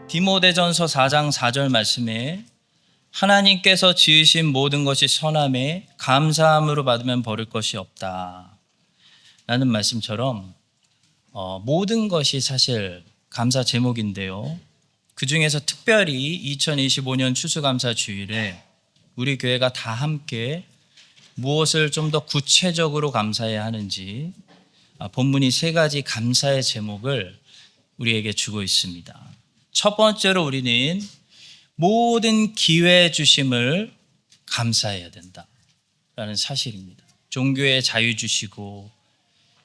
디모데전서 4장 4절 말씀에 하나님께서 지으신 모든 것이 선함에 감사함으로 받으면 버릴 것이 없다 라는 말씀처럼 모든 것이 사실 감사 제목인데요. 그 중에서 특별히 2025년 추수감사 주일에 우리 교회가 다 함께 무엇을 좀 더 구체적으로 감사해야 하는지 본문이 세 가지 감사의 제목을 우리에게 주고 있습니다. 첫 번째로 우리는 모든 기회 주심을 감사해야 된다라는 사실입니다. 종교의 자유 주시고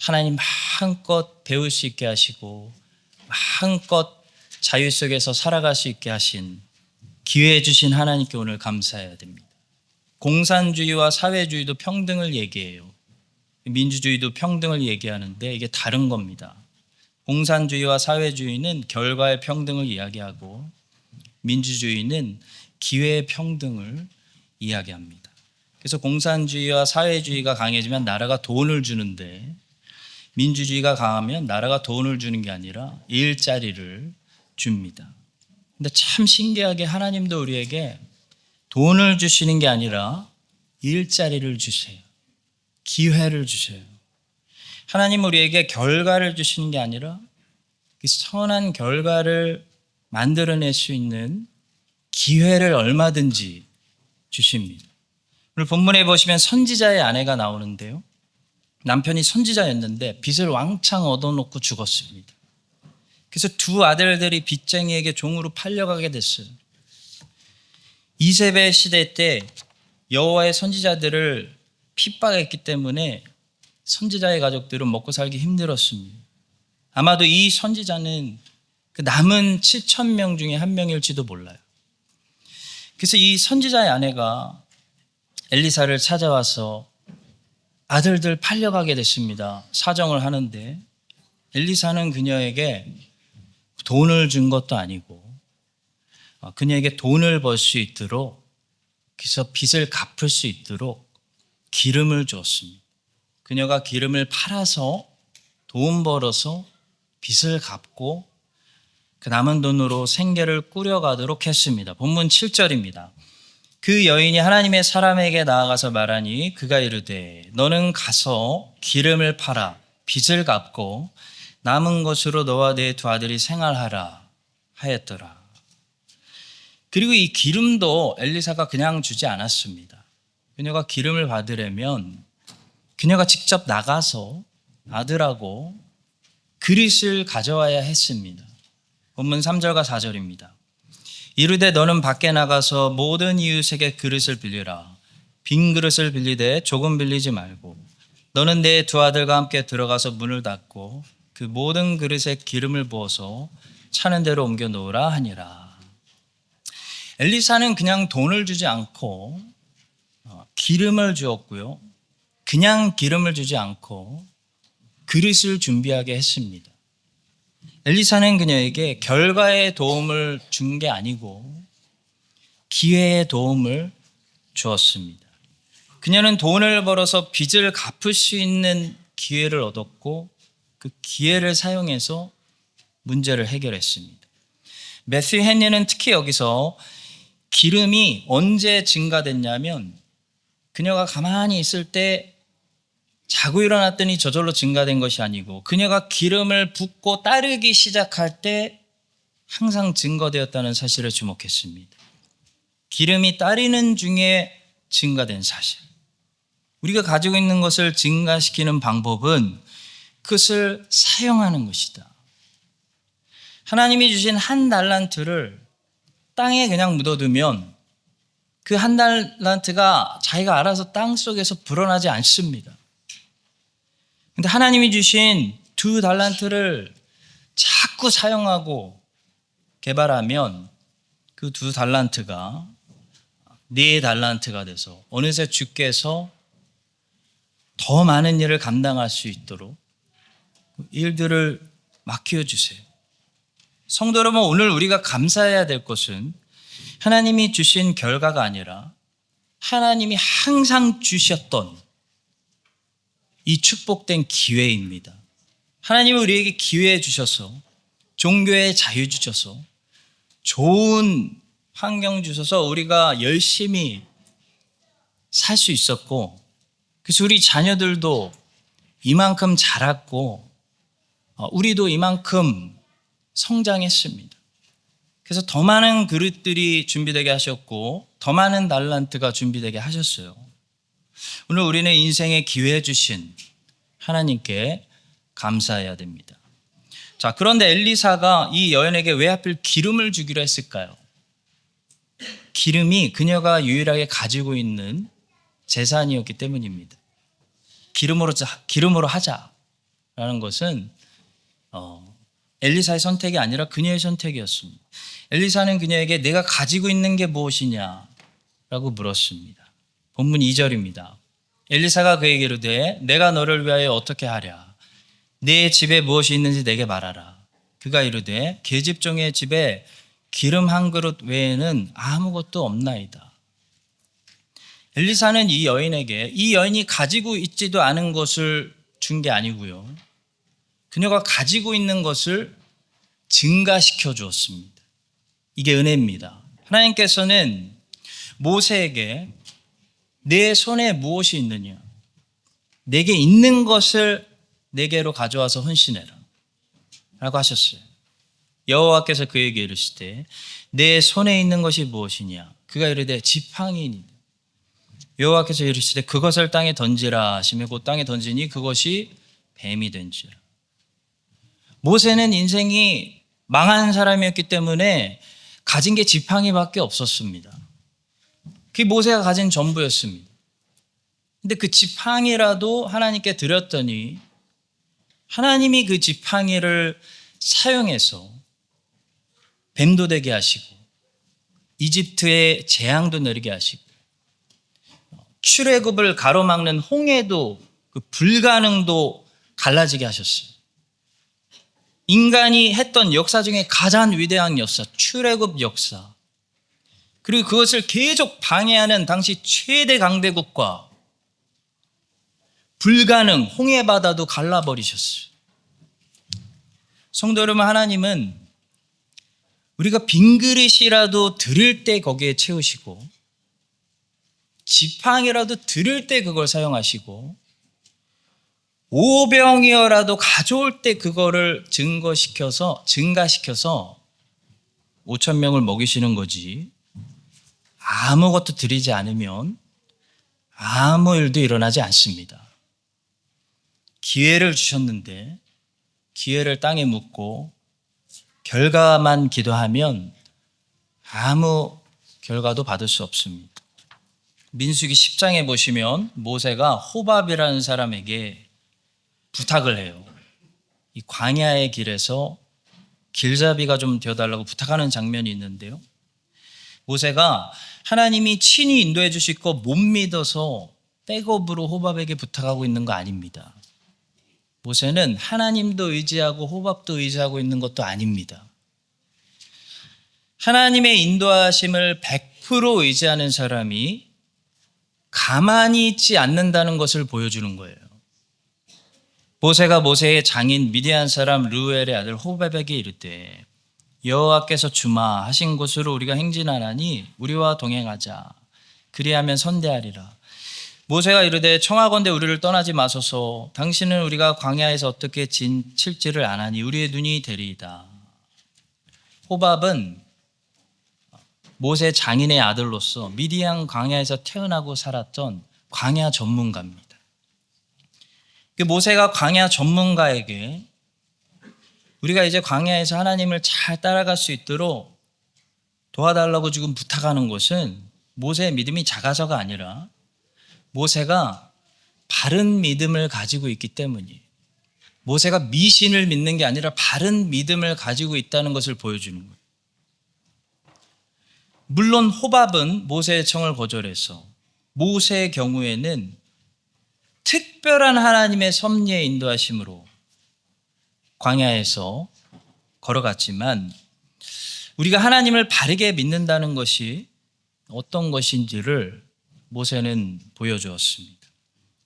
하나님 마음껏 배울 수 있게 하시고 마음껏 자유 속에서 살아갈 수 있게 하신 기회 주신 하나님께 오늘 감사해야 됩니다. 공산주의와 사회주의도 평등을 얘기해요. 민주주의도 평등을 얘기하는데 이게 다른 겁니다. 공산주의와 사회주의는 결과의 평등을 이야기하고 민주주의는 기회의 평등을 이야기합니다. 그래서 공산주의와 사회주의가 강해지면 나라가 돈을 주는데 민주주의가 강하면 나라가 돈을 주는 게 아니라 일자리를 줍니다. 근데 참 신기하게 하나님도 우리에게 돈을 주시는 게 아니라 일자리를 주세요. 기회를 주세요. 하나님 우리에게 결과를 주시는 게 아니라 그 선한 결과를 만들어낼 수 있는 기회를 얼마든지 주십니다. 오늘 본문에 보시면 선지자의 아내가 나오는데요. 남편이 선지자였는데 빚을 왕창 얻어놓고 죽었습니다. 그래서 두 아들들이 빚쟁이에게 종으로 팔려가게 됐어요. 이세벨 시대 때 여호와의 선지자들을 핍박했기 때문에 선지자의 가족들은 먹고 살기 힘들었습니다. 아마도 이 선지자는 그 남은 7,000명 중에 한 명일지도 몰라요. 그래서 이 선지자의 아내가 엘리사를 찾아와서 아들들 팔려가게 됐습니다. 사정을 하는데 엘리사는 그녀에게 돈을 준 것도 아니고 그녀에게 돈을 벌 수 있도록 그래서 빚을 갚을 수 있도록 기름을 주었습니다. 그녀가 기름을 팔아서 돈 벌어서 빚을 갚고 그 남은 돈으로 생계를 꾸려가도록 했습니다. 본문 7절입니다. 그 여인이 하나님의 사람에게 나아가서 말하니 그가 이르되 너는 가서 기름을 팔아 빚을 갚고 남은 것으로 너와 네 두 아들이 생활하라 하였더라. 그리고 이 기름도 엘리사가 그냥 주지 않았습니다. 그녀가 기름을 받으려면 그녀가 직접 나가서 아들하고 그릇을 가져와야 했습니다. 본문 3절과 4절입니다. 이르되 너는 밖에 나가서 모든 이웃에게 그릇을 빌리라. 빈 그릇을 빌리되 조금 빌리지 말고 너는 내 두 아들과 함께 들어가서 문을 닫고 그 모든 그릇에 기름을 부어서 차는 대로 옮겨 놓으라 하니라. 엘리사는 그냥 돈을 주지 않고 기름을 주었고요. 그냥 기름을 주지 않고 그릇을 준비하게 했습니다. 엘리사는 그녀에게 결과의 도움을 준 게 아니고 기회의 도움을 주었습니다. 그녀는 돈을 벌어서 빚을 갚을 수 있는 기회를 얻었고 그 기회를 사용해서 문제를 해결했습니다. 매튜 헨리는 특히 여기서 기름이 언제 증가됐냐면 그녀가 가만히 있을 때 자고 일어났더니 저절로 증가된 것이 아니고 그녀가 기름을 붓고 따르기 시작할 때 항상 증거되었다는 사실을 주목했습니다. 기름이 따르는 중에 증가된 사실. 우리가 가지고 있는 것을 증가시키는 방법은 그것을 사용하는 것이다. 하나님이 주신 한 달란트를 땅에 그냥 묻어두면 그 한 달란트가 자기가 알아서 땅 속에서 불어나지 않습니다. 근데 하나님이 주신 두 달란트를 자꾸 사용하고 개발하면 그 두 달란트가 네 달란트가 돼서 어느새 주께서 더 많은 일을 감당할 수 있도록 일들을 맡겨 주세요. 성도 여러분, 오늘 우리가 감사해야 될 것은 하나님이 주신 결과가 아니라 하나님이 항상 주셨던 이 축복된 기회입니다. 하나님은 우리에게 기회 주셔서, 종교의 자유 주셔서, 좋은 환경 주셔서 우리가 열심히 살 수 있었고, 그래서 우리 자녀들도 이만큼 자랐고, 우리도 이만큼 성장했습니다. 그래서 더 많은 그릇들이 준비되게 하셨고, 더 많은 달란트가 준비되게 하셨어요. 오늘 우리는 인생에 기회 주신 하나님께 감사해야 됩니다. 자, 그런데 엘리사가 이 여인에게 왜 하필 기름을 주기로 했을까요? 기름이 그녀가 유일하게 가지고 있는 재산이었기 때문입니다. 기름으로 하자라는 것은 엘리사의 선택이 아니라 그녀의 선택이었습니다. 엘리사는 그녀에게 내가 가지고 있는 게 무엇이냐라고 물었습니다. 본문 2절입니다. 엘리사가 그에게 이르되 내가 너를 위하여 어떻게 하랴? 네 집에 무엇이 있는지 내게 말하라. 그가 이르되 계집종의 집에 기름 한 그릇 외에는 아무것도 없나이다. 엘리사는 이 여인에게 이 여인이 가지고 있지도 않은 것을 준 게 아니고요, 그녀가 가지고 있는 것을 증가시켜 주었습니다. 이게 은혜입니다. 하나님께서는 모세에게 내 손에 무엇이 있느냐, 내게 있는 것을 내게로 가져와서 헌신해라 라고 하셨어요. 여호와께서 그에게 이르시되 내 손에 있는 것이 무엇이냐? 그가 이르되 지팡이니라. 여호와께서 이르시되 그것을 땅에 던지라 하시며 그 땅에 던지니 그것이 뱀이 된지라. 모세는 인생이 망한 사람이었기 때문에 가진 게 지팡이밖에 없었습니다. 그게 모세가 가진 전부였습니다. 근데 그 지팡이라도 하나님께 드렸더니 하나님이 그 지팡이를 사용해서 뱀도 되게 하시고 이집트에 재앙도 내리게 하시고 출애굽을 가로막는 홍해도 그 불가능도 갈라지게 하셨어요. 인간이 했던 역사 중에 가장 위대한 역사, 출애굽 역사. 그리고 그것을 계속 방해하는 당시 최대 강대국과 불가능 홍해 바다도 갈라버리셨어요. 성도 여러분, 하나님은 우리가 빈 그릇이라도 들을 때 거기에 채우시고 지팡이라도 들을 때 그걸 사용하시고 오병이어라도 가져올 때 그거를 증가시켜서 5,000명을 먹이시는 거지, 아무것도 드리지 않으면 아무 일도 일어나지 않습니다. 기회를 주셨는데 기회를 땅에 묻고 결과만 기도하면 아무 결과도 받을 수 없습니다. 민수기 10장에 보시면 모세가 호밥이라는 사람에게 부탁을 해요. 이 광야의 길에서 길잡이가 좀 되어달라고 부탁하는 장면이 있는데요, 모세가 하나님이 친히 인도해 주실 거 못 믿어서 백업으로 호밥에게 부탁하고 있는 거 아닙니다. 모세는 하나님도 의지하고 호밥도 의지하고 있는 것도 아닙니다. 하나님의 인도하심을 100% 의지하는 사람이 가만히 있지 않는다는 것을 보여주는 거예요. 모세가 모세의 장인 미디안 사람 르우엘의 아들 호밥에게 이르되 여호와께서 주마 하신 곳으로 우리가 행진하나니 우리와 동행하자. 그리하면 선대하리라. 모세가 이르되 청하건대 우리를 떠나지 마소서. 당신은 우리가 광야에서 어떻게 칠지를 아나니 우리의 눈이 되리이다. 호밥은 모세 장인의 아들로서 미디안 광야에서 태어나고 살았던 광야 전문가입니다. 모세가 광야 전문가에게 우리가 이제 광야에서 하나님을 잘 따라갈 수 있도록 도와달라고 지금 부탁하는 것은 모세의 믿음이 작아서가 아니라 모세가 바른 믿음을 가지고 있기 때문이에요. 모세가 미신을 믿는 게 아니라 바른 믿음을 가지고 있다는 것을 보여주는 거예요. 물론 호밥은 모세의 청을 거절해서 모세의 경우에는 특별한 하나님의 섭리의 인도하심으로 광야에서 걸어갔지만 우리가 하나님을 바르게 믿는다는 것이 어떤 것인지를 모세는 보여주었습니다.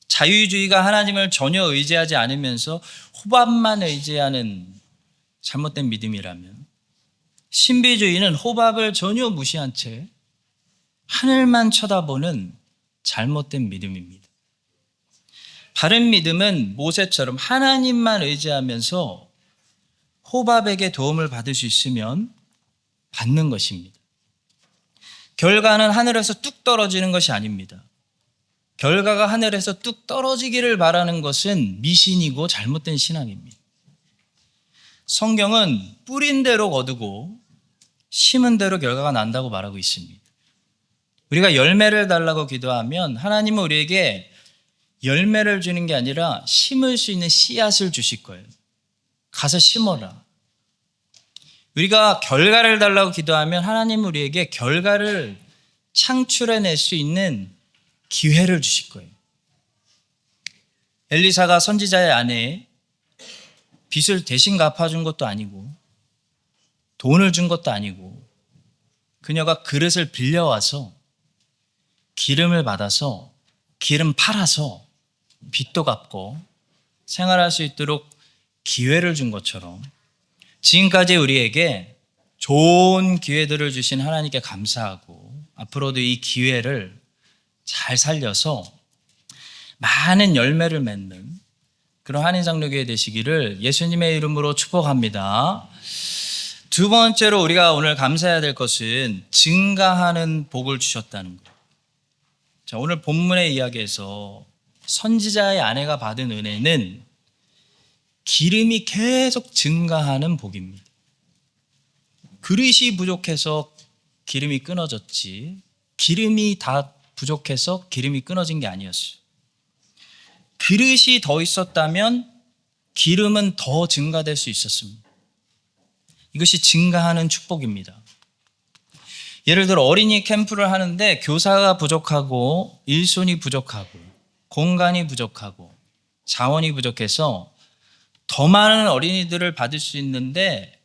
자유주의가 하나님을 전혀 의지하지 않으면서 호밥만 의지하는 잘못된 믿음이라면, 신비주의는 호밥을 전혀 무시한 채 하늘만 쳐다보는 잘못된 믿음입니다. 바른 믿음은 모세처럼 하나님만 의지하면서 호밥에게 도움을 받을 수 있으면 받는 것입니다. 결과는 하늘에서 뚝 떨어지는 것이 아닙니다. 결과가 하늘에서 뚝 떨어지기를 바라는 것은 미신이고 잘못된 신앙입니다. 성경은 뿌린 대로 거두고 심은 대로 결과가 난다고 말하고 있습니다. 우리가 열매를 달라고 기도하면 하나님은 우리에게 열매를 주는 게 아니라 심을 수 있는 씨앗을 주실 거예요. 가서 심어라. 우리가 결과를 달라고 기도하면 하나님은 우리에게 결과를 창출해낼 수 있는 기회를 주실 거예요. 엘리사가 선지자의 아내에 빚을 대신 갚아준 것도 아니고 돈을 준 것도 아니고 그녀가 그릇을 빌려와서 기름을 받아서 기름 팔아서 빚도 갚고 생활할 수 있도록 기회를 준 것처럼 지금까지 우리에게 좋은 기회들을 주신 하나님께 감사하고 앞으로도 이 기회를 잘 살려서 많은 열매를 맺는 그런 한인장로교회 되시기를 예수님의 이름으로 축복합니다. 두 번째로 우리가 오늘 감사해야 될 것은 증가하는 복을 주셨다는 것. 자, 오늘 본문의 이야기에서 선지자의 아내가 받은 은혜는 기름이 계속 증가하는 복입니다. 그릇이 부족해서 기름이 끊어졌지 기름이 다 부족해서 기름이 끊어진 게 아니었어요. 그릇이 더 있었다면 기름은 더 증가될 수 있었습니다. 이것이 증가하는 축복입니다. 예를 들어 어린이 캠프를 하는데 교사가 부족하고 일손이 부족하고 공간이 부족하고 자원이 부족해서 더 많은 어린이들을 받을 수 있는데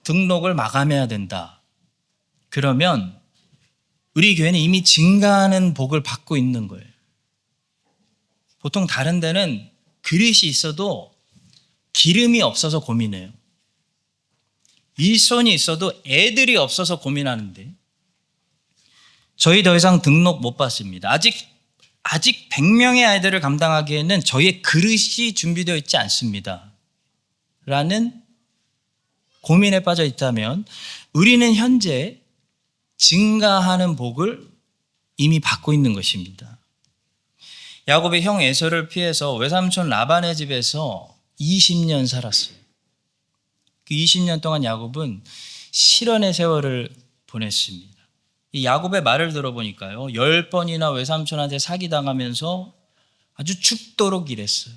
등록을 마감해야 된다. 그러면 우리 교회는 이미 증가하는 복을 받고 있는 거예요. 보통 다른 데는 그릇이 있어도 기름이 없어서 고민해요. 일손이 있어도 애들이 없어서 고민하는데 저희 더 이상 등록 못 받습니다. 아직 100명의 아이들을 감당하기에는 저희의 그릇이 준비되어 있지 않습니다. 라는 고민에 빠져 있다면 우리는 현재 증가하는 복을 이미 받고 있는 것입니다. 야곱이 형 에서를 피해서 외삼촌 라반의 집에서 20년 살았어요. 그 20년 동안 야곱은 실언의 세월을 보냈습니다. 이 야곱의 말을 들어보니까요, 10번이나 외삼촌한테 사기당하면서 아주 죽도록 일했어요.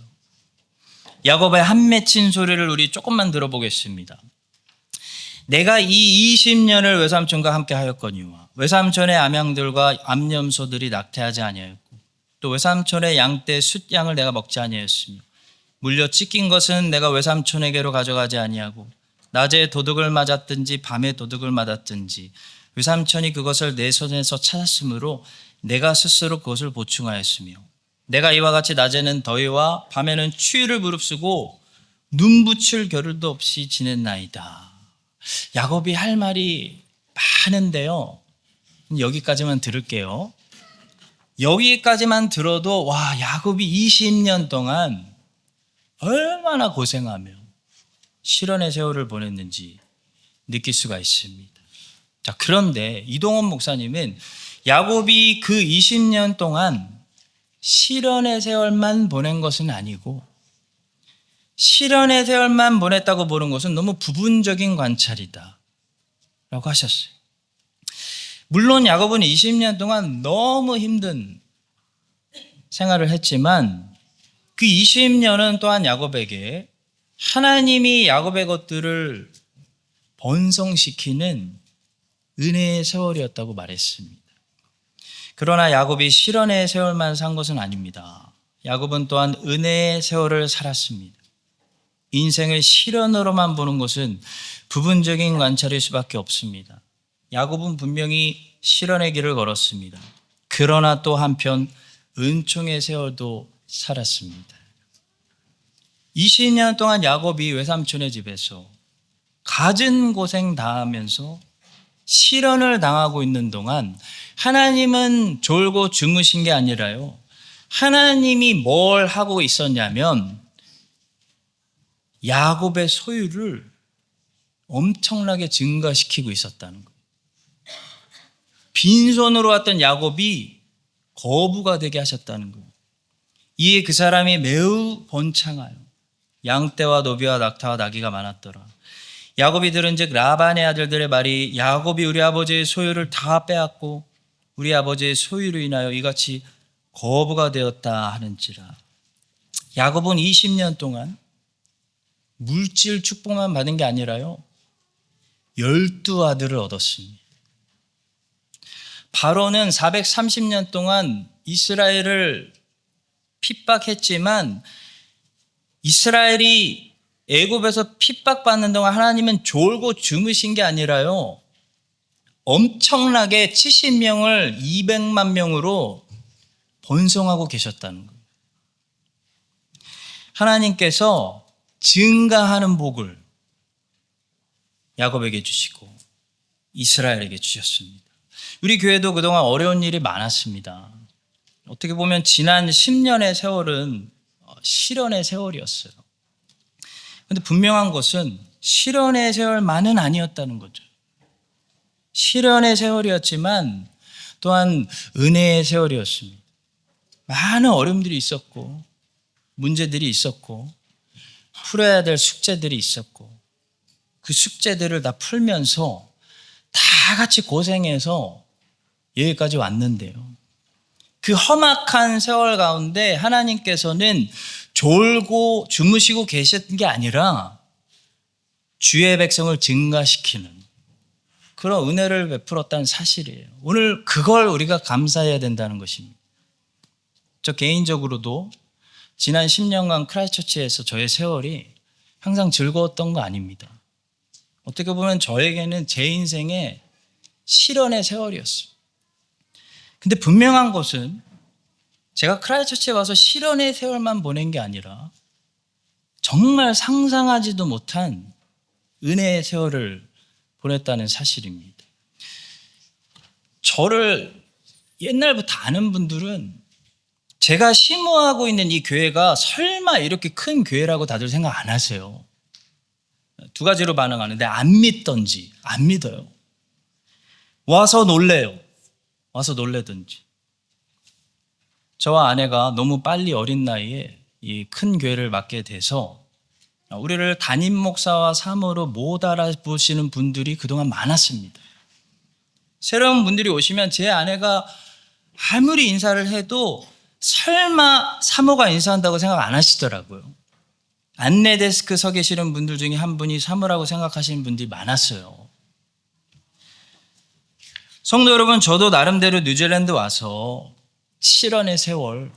야곱의 한 맺힌 소리를 우리 조금만 들어보겠습니다. 내가 이 20년을 외삼촌과 함께 하였거니와 외삼촌의 암양들과 암염소들이 낙태하지 아니하였고 또 외삼촌의 양떼 숫양을 내가 먹지 아니하였으며 물려 찢긴 것은 내가 외삼촌에게로 가져가지 아니하고 낮에 도둑을 맞았든지 밤에 도둑을 맞았든지 외삼촌이 그것을 내 손에서 찾았으므로 내가 스스로 그것을 보충하였으며 내가 이와 같이 낮에는 더위와 밤에는 추위를 무릅쓰고 눈 붙일 겨를도 없이 지냈나이다. 야곱이 할 말이 많은데요, 여기까지만 들을게요. 여기까지만 들어도 와, 야곱이 20년 동안 얼마나 고생하며 실언의 세월을 보냈는지 느낄 수가 있습니다. 자, 그런데 이동원 목사님은 야곱이 그 20년 동안 실언의 세월만 보낸 것은 아니고 실언의 세월만 보냈다고 보는 것은 너무 부분적인 관찰이다 라고 하셨어요. 물론 야곱은 20년 동안 너무 힘든 생활을 했지만 그 20년은 또한 야곱에게 하나님이 야곱의 것들을 번성시키는 은혜의 세월이었다고 말했습니다. 그러나 야곱이 실언의 세월만 산 것은 아닙니다. 야곱은 또한 은혜의 세월을 살았습니다. 인생을 실언으로만 보는 것은 부분적인 관찰일 수밖에 없습니다. 야곱은 분명히 실언의 길을 걸었습니다. 그 그러나 또 한편 은총의 세월도 살았습니다. 20년 동안 야곱이 외삼촌의 집에서 갖은 고생 당하면서 시련을 당하고 있는 동안 하나님은 졸고 주무신 게 아니라요. 하나님이 뭘 하고 있었냐면 야곱의 소유를 엄청나게 증가시키고 있었다는 거예요. 빈손으로 왔던 야곱이 거부가 되게 하셨다는 거예요. 이에 그 사람이 매우 번창하여 양떼와 노비와 낙타와 나귀가 많았더라. 야곱이 들은즉 라반의 아들들의 말이 야곱이 우리 아버지의 소유를 다 빼앗고 우리 아버지의 소유로 인하여 이같이 거부가 되었다 하는지라. 야곱은 20년 동안 물질 축복만 받은 게 아니라요, 12아들을 얻었습니다. 바로는 430년 동안 이스라엘을 핍박했지만 이스라엘이 애굽에서 핍박받는 동안 하나님은 졸고 주무신 게 아니라요, 엄청나게 70명을 200만 명으로 번성하고 계셨다는 거예요. 하나님께서 증가하는 복을 야곱에게 주시고 이스라엘에게 주셨습니다. 우리 교회도 그동안 어려운 일이 많았습니다. 어떻게 보면 지난 10년의 세월은 시련의 세월이었어요. 그런데 분명한 것은 시련의 세월만은 아니었다는 거죠. 시련의 세월이었지만 또한 은혜의 세월이었습니다. 많은 어려움들이 있었고 문제들이 있었고 풀어야 될 숙제들이 있었고 그 숙제들을 다 풀면서 다 같이 고생해서 여기까지 왔는데요. 그 험악한 세월 가운데 하나님께서는 졸고 주무시고 계셨던 게 아니라 주의 백성을 증가시키는 그런 은혜를 베풀었다는 사실이에요. 오늘 그걸 우리가 감사해야 된다는 것입니다. 저 개인적으로도 지난 10년간 크라이스트처치에서 저의 세월이 항상 즐거웠던 거 아닙니다. 어떻게 보면 저에게는 제 인생의 시련의 세월이었어요. 근데 분명한 것은 제가 크라이스트처치에 와서 시련의 세월만 보낸 게 아니라 정말 상상하지도 못한 은혜의 세월을 보냈다는 사실입니다. 저를 옛날부터 아는 분들은 제가 심호하고 있는 이 교회가 설마 이렇게 큰 교회라고 다들 생각 안 하세요. 두 가지로 반응하는데 안 믿던지 안 믿어요. 와서 놀래요. 와서 놀래든지. 저와 아내가 너무 빨리 어린 나이에 이 큰 교회를 맡게 돼서 우리를 담임 목사와 사모로 못 알아보시는 분들이 그동안 많았습니다. 새로운 분들이 오시면 제 아내가 아무리 인사를 해도 설마 사모가 인사한다고 생각 안 하시더라고요. 안내 데스크 서 계시는 분들 중에 한 분이 사모라고 생각하시는 분들이 많았어요. 성도 여러분, 저도 나름대로 뉴질랜드 와서 시련의 세월,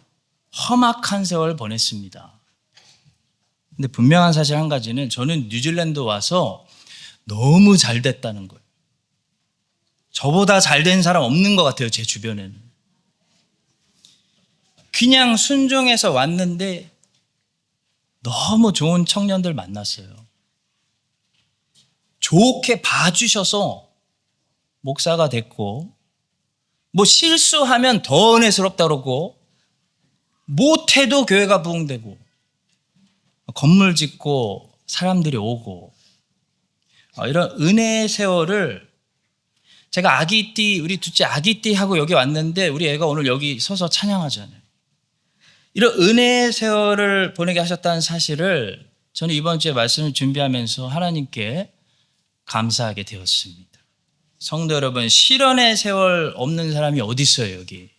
험악한 세월 보냈습니다. 근데 분명한 사실 한 가지는 저는 뉴질랜드 와서 너무 잘 됐다는 거예요. 저보다 잘 된 사람 없는 것 같아요, 제 주변에는. 그냥 순종해서 왔는데 너무 좋은 청년들 만났어요. 좋게 봐주셔서 목사가 됐고, 뭐 실수하면 더 은혜스럽다 그러고, 못해도 교회가 부흥되고, 건물 짓고 사람들이 오고, 이런 은혜의 세월을 제가 아기띠, 우리 둘째 아기띠 하고 여기 왔는데 우리 애가 오늘 여기 서서 찬양하잖아요. 이런 은혜의 세월을 보내게 하셨다는 사실을 저는 이번 주에 말씀을 준비하면서 하나님께 감사하게 되었습니다. 성도 여러분, 시련의 세월 없는 사람이 어디 있어요, 여기?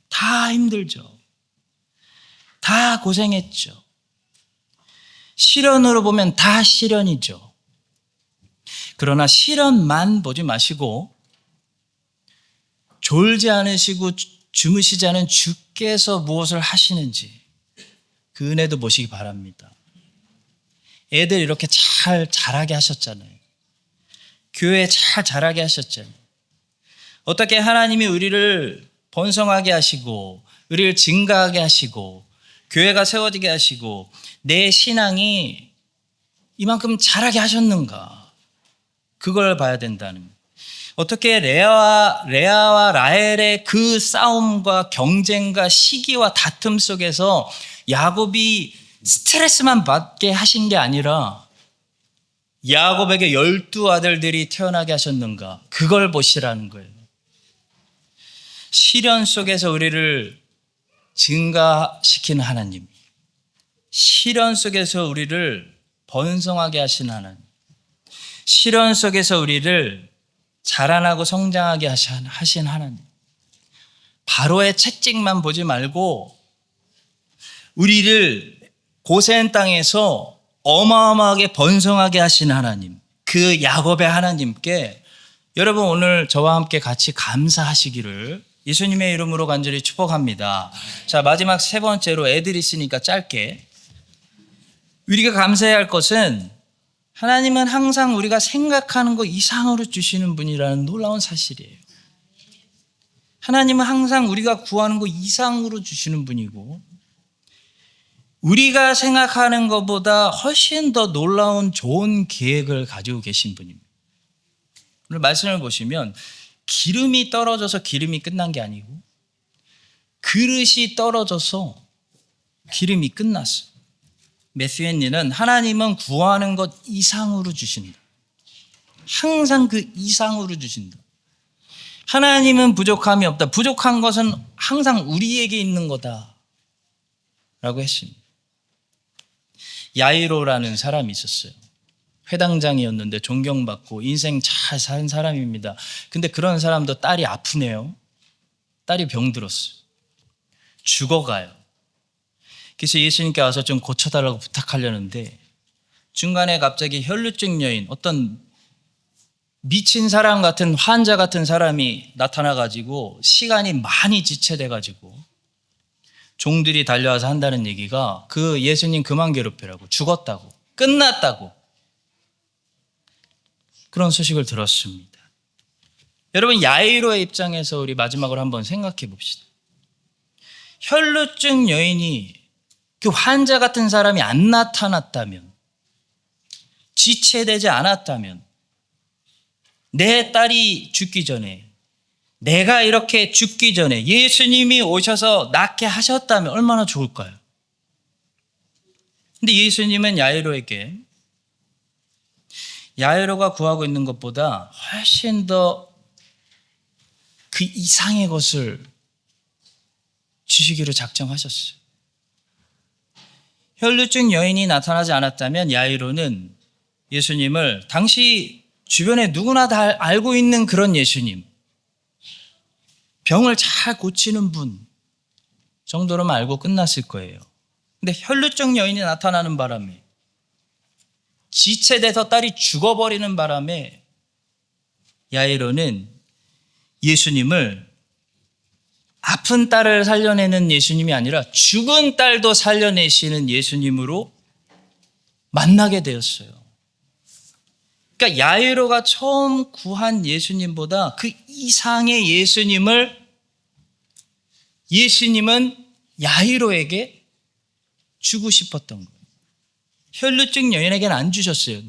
다 힘들죠. 다 고생했죠. 시련으로 보면 다 시련이죠. 그러나 시련만 보지 마시고 졸지 않으시고 주무시지 않은 주께서 무엇을 하시는지 그 은혜도 보시기 바랍니다. 애들 이렇게 잘 자라게 하셨잖아요. 교회 잘 자라게 하셨잖아요. 어떻게 하나님이 우리를 번성하게 하시고 우리를 증가하게 하시고 교회가 세워지게 하시고 내 신앙이 이만큼 자라게 하셨는가? 그걸 봐야 된다는 거예요. 어떻게 레아와 라헬의 그 싸움과 경쟁과 시기와 다툼 속에서 야곱이 스트레스만 받게 하신 게 아니라 야곱에게 12아들들이 태어나게 하셨는가? 그걸 보시라는 거예요. 시련 속에서 우리를 증가시키는 하나님, 시련 속에서 우리를 번성하게 하신 하나님, 시련 속에서 우리를 자라나고 성장하게 하신 하나님, 바로의 채찍만 보지 말고 우리를 고센 땅에서 어마어마하게 번성하게 하신 하나님, 그 야곱의 하나님께 여러분 오늘 저와 함께 같이 감사하시기를 예수님의 이름으로 간절히 축복합니다. 자, 마지막 세 번째로 애들이 있으니까 짧게, 우리가 감사해야 할 것은 하나님은 항상 우리가 생각하는 것 이상으로 주시는 분이라는 놀라운 사실이에요. 하나님은 항상 우리가 구하는 것 이상으로 주시는 분이고 우리가 생각하는 것보다 훨씬 더 놀라운 좋은 계획을 가지고 계신 분입니다. 오늘 말씀을 보시면 기름이 떨어져서 기름이 끝난 게 아니고 그릇이 떨어져서 기름이 끝났어. 매튜 헨리는 하나님은 구하는 것 이상으로 주신다. 항상 그 이상으로 주신다. 하나님은 부족함이 없다. 부족한 것은 항상 우리에게 있는 거다 라고 했습니다. 야이로라는 사람이 있었어요. 회당장이었는데 존경받고 인생 잘 산 사람입니다. 근데 그런 사람도 딸이 아프네요. 딸이 병들었어요. 죽어가요. 그래서 예수님께 와서 좀 고쳐달라고 부탁하려는데 중간에 갑자기 혈루증 여인, 어떤 미친 사람 같은 환자 같은 사람이 나타나가지고 시간이 많이 지체돼가지고 종들이 달려와서 한다는 얘기가 그 예수님 그만 괴롭히라고, 죽었다고, 끝났다고, 그런 소식을 들었습니다. 여러분, 야이로의 입장에서 우리 마지막으로 한번 생각해 봅시다. 혈루증 여인이, 그 환자 같은 사람이 안 나타났다면, 지체되지 않았다면, 내 딸이 죽기 전에, 내가 이렇게 죽기 전에 예수님이 오셔서 낫게 하셨다면 얼마나 좋을까요? 근데 예수님은 야이로가 구하고 있는 것보다 훨씬 더 그 이상의 것을 주시기로 작정하셨어요. 혈루증 여인이 나타나지 않았다면 야이로는 예수님을 당시 주변에 누구나 다 알고 있는 그런 예수님, 병을 잘 고치는 분 정도로만 알고 끝났을 거예요. 근데 혈루증 여인이 나타나는 바람에, 지체돼서 딸이 죽어버리는 바람에 야이로는 예수님을 아픈 딸을 살려내는 예수님이 아니라 죽은 딸도 살려내시는 예수님으로 만나게 되었어요. 그러니까 야이로가 처음 구한 예수님보다 그 이상의 예수님은 야이로에게 주고 싶었던 거예요. 혈루증 여인에게는 안 주셨어요.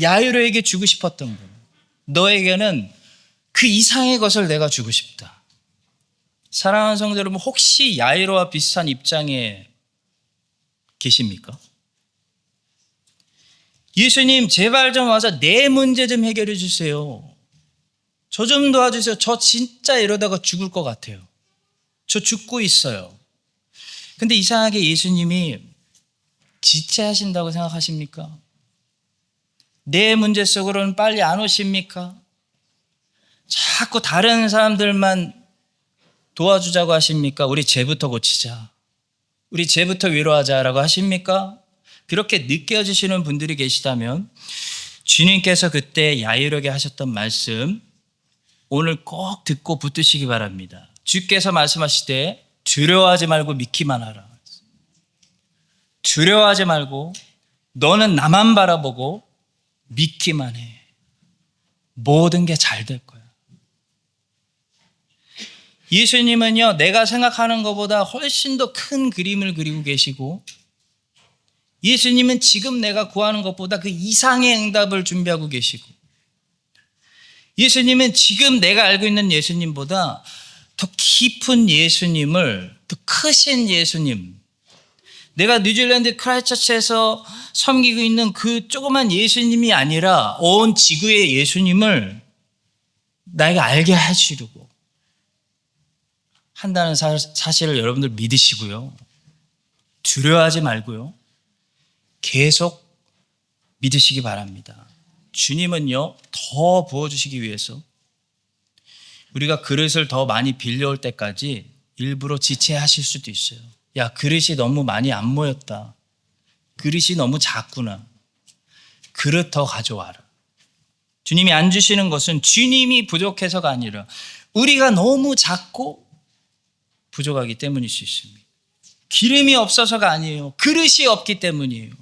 야이로에게 주고 싶었던 거예요. 너에게는 그 이상의 것을 내가 주고 싶다. 사랑하는 성도 여러분, 혹시 야이로와 비슷한 입장에 계십니까? 예수님, 제발 좀 와서 내 문제 좀 해결해 주세요. 저 좀 도와주세요. 저 진짜 이러다가 죽을 것 같아요. 저 죽고 있어요. 근데 이상하게 예수님이 지체하신다고 생각하십니까? 내 문제 속으로는 빨리 안 오십니까? 자꾸 다른 사람들만 도와주자고 하십니까? 우리 쟤부터 고치자, 우리 쟤부터 위로하자라고 하십니까? 그렇게 느껴지시는 분들이 계시다면 주님께서 그때 야이로에게 하셨던 말씀 오늘 꼭 듣고 붙드시기 바랍니다. 주께서 말씀하시되 두려워하지 말고 믿기만 하라. 두려워하지 말고 너는 나만 바라보고 믿기만 해. 모든 게 잘 될 거야. 예수님은요, 내가 생각하는 것보다 훨씬 더 큰 그림을 그리고 계시고, 예수님은 지금 내가 구하는 것보다 그 이상의 응답을 준비하고 계시고, 예수님은 지금 내가 알고 있는 예수님보다 더 깊은 예수님을, 더 크신 예수님, 내가 뉴질랜드 크라이처치에서 섬기고 있는 그 조그만 예수님이 아니라 온 지구의 예수님을 나에게 알게 해주려고 한다는 사실을 여러분들 믿으시고요. 두려워하지 말고요. 계속 믿으시기 바랍니다. 주님은요, 더 부어주시기 위해서 우리가 그릇을 더 많이 빌려올 때까지 일부러 지체하실 수도 있어요. 야, 그릇이 너무 많이 안 모였다. 그릇이 너무 작구나. 그릇 더 가져와라. 주님이 안 주시는 것은 주님이 부족해서가 아니라 우리가 너무 작고 부족하기 때문일 수 있습니다. 기름이 없어서가 아니에요. 그릇이 없기 때문이에요.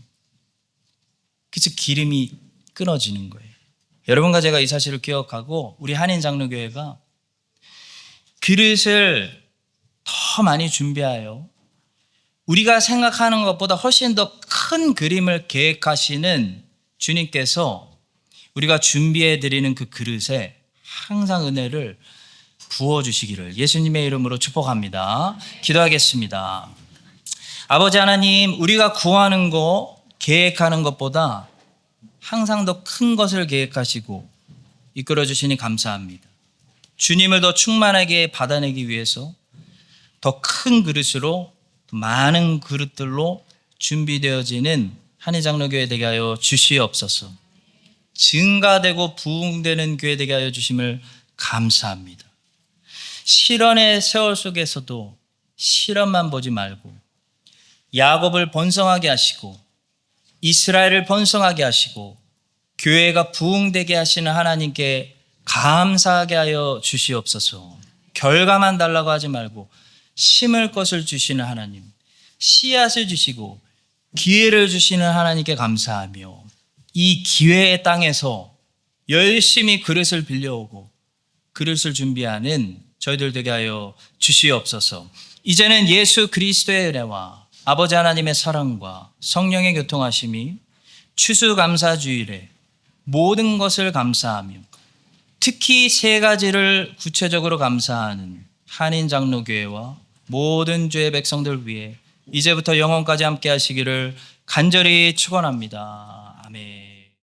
그래서 기름이 끊어지는 거예요. 여러분과 제가 이 사실을 기억하고 우리 한인장로교회가 그릇을 더 많이 준비하여 우리가 생각하는 것보다 훨씬 더 큰 그림을 계획하시는 주님께서 우리가 준비해 드리는 그 그릇에 항상 은혜를 부어주시기를 예수님의 이름으로 축복합니다. 기도하겠습니다. 아버지 하나님, 우리가 구하는 거, 계획하는 것보다 항상 더 큰 것을 계획하시고 이끌어 주시니 감사합니다. 주님을 더 충만하게 받아내기 위해서 더 큰 그릇으로, 많은 그릇들로 준비되어지는 한인장로교회 되게 하여 주시옵소서. 증가되고 부흥되는 교회 되게 하여 주심을 감사합니다. 시련의 세월 속에서도 시련만 보지 말고 야곱을 번성하게 하시고 이스라엘을 번성하게 하시고 교회가 부흥되게 하시는 하나님께 감사하게 하여 주시옵소서. 결과만 달라고 하지 말고 심을 것을 주시는 하나님, 씨앗을 주시고 기회를 주시는 하나님께 감사하며 이 기회의 땅에서 열심히 그릇을 빌려오고 그릇을 준비하는 저희들 되게 하여 주시옵소서. 이제는 예수 그리스도의 은혜와 아버지 하나님의 사랑과 성령의 교통하심이 추수감사주일에 모든 것을 감사하며 특히 세 가지를 구체적으로 감사하는 한인장로교회와 모든 주의 백성들 위해 이제부터 영원까지 함께 하시기를 간절히 축원합니다. 아멘.